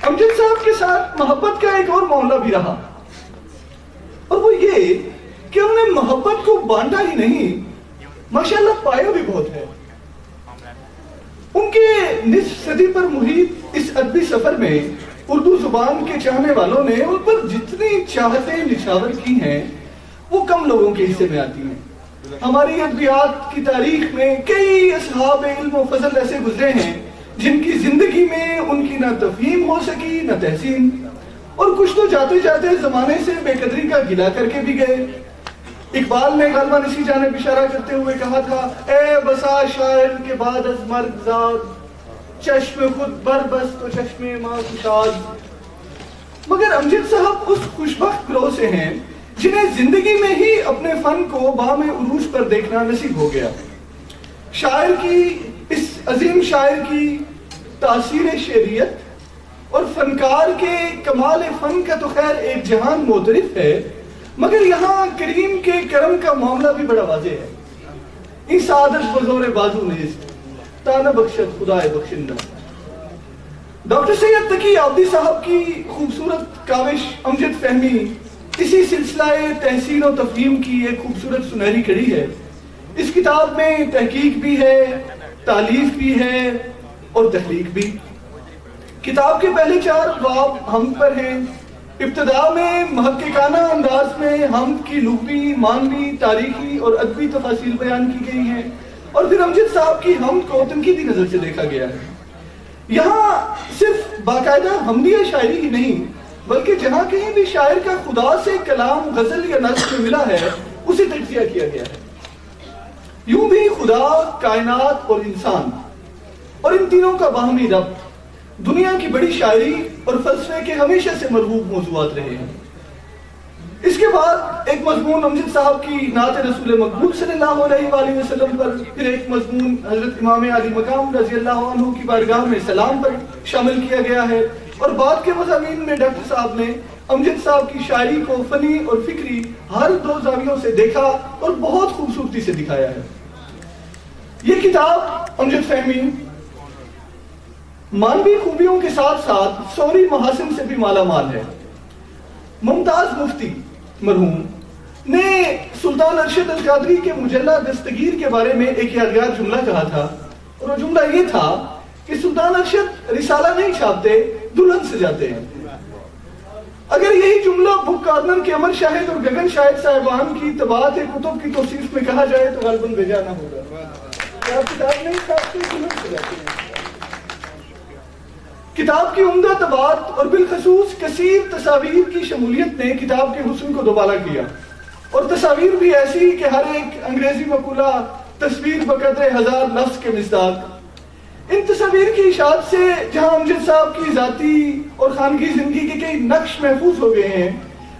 امجد صاحب کے ساتھ محبت کا ایک اور معاملہ بھی رہا، اور وہ یہ کہ انہوں نے محبت کو بانٹا ہی نہیں، ماشاءاللہ پایا بھی بہت ہے۔ ان کے نصف صدی پر محیط اس ادبی سفر میں اردو زبان کے چاہنے والوں نے ان پر جتنی چاہتیں نچھاور کی ہیں وہ کم لوگوں کے حصے میں آتی ہیں۔ ہماری ادبیات کی تاریخ میں کئی اصحاب علم و فضل ایسے گزرے ہیں جن کی زندگی میں ان کی نہ تفہیم ہو سکی نہ تحسین، اور کچھ تو جاتے جاتے زمانے سے بے قدری کا گلہ کر کے بھی گئے۔ اقبال نے غالباً اسی جانب اشارہ کرتے ہوئے کہا تھا، اے بسا شاعر کے بعد از مرگ زاد، چشم خود بر بس تو چشم ماں کشاد۔ مگر امجد صاحب اس خوشبخت گروہ سے ہیں جنہیں زندگی میں ہی اپنے فن کو بام عروج پر دیکھنا نصیب ہو گیا۔ شاعر کی اس عظیم شاعر کی تاثیر شعریت اور فنکار کے کمال فن کا تو خیر ایک جہان معترف ہے، مگر یہاں کریم کے کرم کا معاملہ بھی بڑا واضح ہے۔ اس سعادت بزور بازو نیز تانا بخشت خدائے بخشندہ۔ ڈاکٹر سید تقی عابدی صاحب کی خوبصورت کاوش امجد فہمی اسی سلسلہ تحسین و تفہیم کی ایک خوبصورت سنہری کڑی ہے۔ اس کتاب میں تحقیق بھی ہے، تالیف بھی ہے اور تخلیق بھی۔ کتاب کے پہلے 4 باب حمد پر ہیں۔ ابتدا میں محققانہ انداز میں حمد کی لغوی، معنوی، تاریخی اور ادبی تفاصیل بیان کی گئی ہیں، اور پھر امجد صاحب کی حمد کو تنقیدی نظر سے دیکھا گیا ہے۔ یہاں صرف باقاعدہ حمدیہ شاعری ہی نہیں، بلکہ جہاں کہیں بھی شاعر کا خدا سے کلام غزل یا نظم میں ملا ہے اسے تجزیہ کیا گیا ہے۔ یوں بھی خدا، کائنات اور انسان، اور ان تینوں کا باہمی ربط دنیا کی بڑی شاعری اور فلسفے کے ہمیشہ سے مرغوب موضوعات رہے ہیں۔ اس کے بعد ایک مضمون امجد صاحب کی نعت رسول مقبول صلی اللہ علیہ وآلہ وسلم پر، پھر ایک مضمون حضرت امام علی مقام رضی اللہ عنہ کی بارگاہ میں سلام پر شامل کیا گیا ہے، اور بعد کے مضامین میں ڈاکٹر صاحب نے امجد صاحب کی شاعری کو فنی اور فکری ہر 2 زاویوں سے دیکھا اور بہت خوبصورتی سے دکھایا ہے۔ یہ کتاب امجد فہمی مانوی خوبیوں کے ساتھ ساتھ سوری محاسن سے بھی مالا مال ہے۔ ممتاز مفتی مرحوم نے سلطان ارشد القادری کے مجلہ دستگیر کے بارے میں ایک یادگار جملہ کہا تھا، اور وہ جملہ یہ تھا کہ سلطان ارشد رسالہ نہیں چھاپتے، دلہن سجاتے ہیں۔ اگر یہی جملہ بک کارنر کے امر شاہد اور گگن شاہد صاحبان کی طباعت کتب کی توصیف میں کہا جائے تو غالباً بے جا نہ ہوگا۔ آپ کتاب نہیں چھاپتے، دلہن سجاتے ہیں۔ کتاب کی عمدہ طباعت اور بالخصوص کثیر تصاویر کی شمولیت نے کتاب کے حسن کو دوبالا کیا، اور تصاویر بھی ایسی کہ ہر ایک انگریزی مقولہ تصویر بقدر 1000 لفظ کے مصداق۔ ان تصاویر کی اشاعت سے جہاں امجد صاحب کی ذاتی اور خانگی زندگی کے کئی نقش محفوظ ہو گئے ہیں،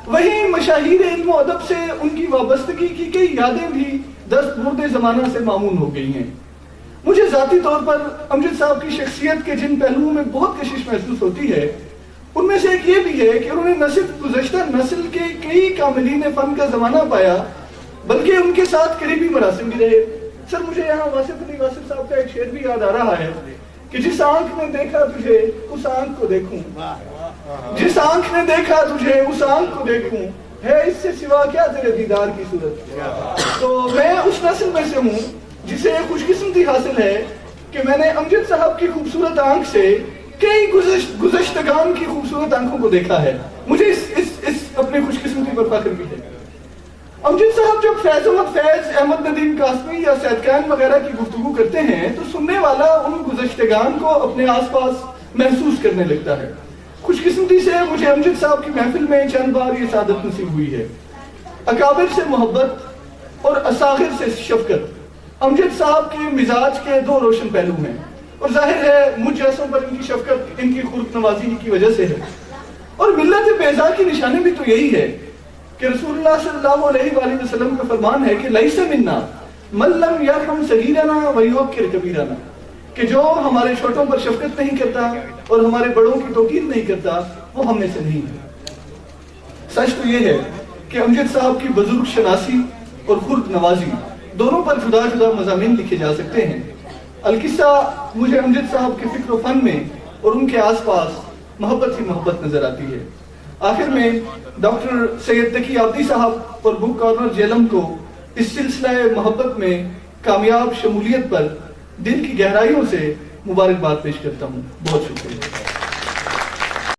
وہیں مشاہیر علم و ادب سے ان کی وابستگی کی کئی یادیں بھی دست برد زمانہ سے معمون ہو گئی ہیں۔ مجھے ذاتی طور پر امجد صاحب کی شخصیت کے جن پہلوؤں میں بہت کشش محسوس ہوتی ہے، ان میں سے ایک یہ بھی ہے کہ انہوں نے نہ صرف گزشتہ نسل کے کئی کاملین فن کا زمانہ پایا، بلکہ ان کے ساتھ قریبی مراسم بھی رہے۔ سر مجھے یہاں واصف علی واصف صاحب کا ایک شعر بھی یاد آ رہا ہے کہ جس آنکھ نے دیکھا تجھے اس آنکھ کو دیکھوں، جس آنکھ نے دیکھا تجھے اس آنکھ کو دیکھوں، ہے اس سے سوا کیا تیرے دیدار کی صورت۔ تو میں اس نسل میں سے ہوں جسے خوش قسمتی حاصل ہے کہ میں نے امجد صاحب کی خوبصورت آنکھ سے کئی گزشتگان کی خوبصورت آنکھوں کو دیکھا ہے۔ مجھے اس اپنے خوش قسمتی پر فخر بھی ہے۔ امجد صاحب جب فیض احمد ندیم قاسمی یا سید قائم وغیرہ کی گفتگو کرتے ہیں تو سننے والا ان گزشتگان کو اپنے آس پاس محسوس کرنے لگتا ہے۔ خوش قسمتی سے مجھے امجد صاحب کی محفل میں چند بار یہ سعادت نصیب ہوئی ہے۔ اکابر سے محبت اور اصاغر سے شفقت امجد صاحب کے مزاج کے 2 روشن پہلو ہیں، اور ظاہر ہے مجھ جیسوں پر ان کی شفقت ان کی خلق نوازی کی وجہ سے ہے۔ اور ملت بیضا کی نشانی بھی تو یہی ہے کہ رسول اللہ صلی اللہ علیہ وآلہ وسلم کا فرمان ہے کہ لیس منا من لم یرحم صغیرنا ویوقر کبیرنا، کہ جو ہمارے چھوٹوں پر شفقت نہیں کرتا اور ہمارے بڑوں کی توقیر نہیں کرتا وہ ہم میں سے نہیں ہے۔ سچ تو یہ ہے کہ امجد صاحب کی بزرگ شناسی اور خلق نوازی دونوں پر جدا جدا مضامین لکھے جا سکتے ہیں۔ القصہ مجھے امجد صاحب کے فکر و فن میں اور ان کے آس پاس محبت ہی محبت نظر آتی ہے. آخر میں ڈاکٹر سید تقی آبدی صاحب اور بک کارنر جیلم کو اس سلسلہ محبت میں کامیاب شمولیت پر دل کی گہرائیوں سے مبارکباد پیش کرتا ہوں. بہت شکریہ.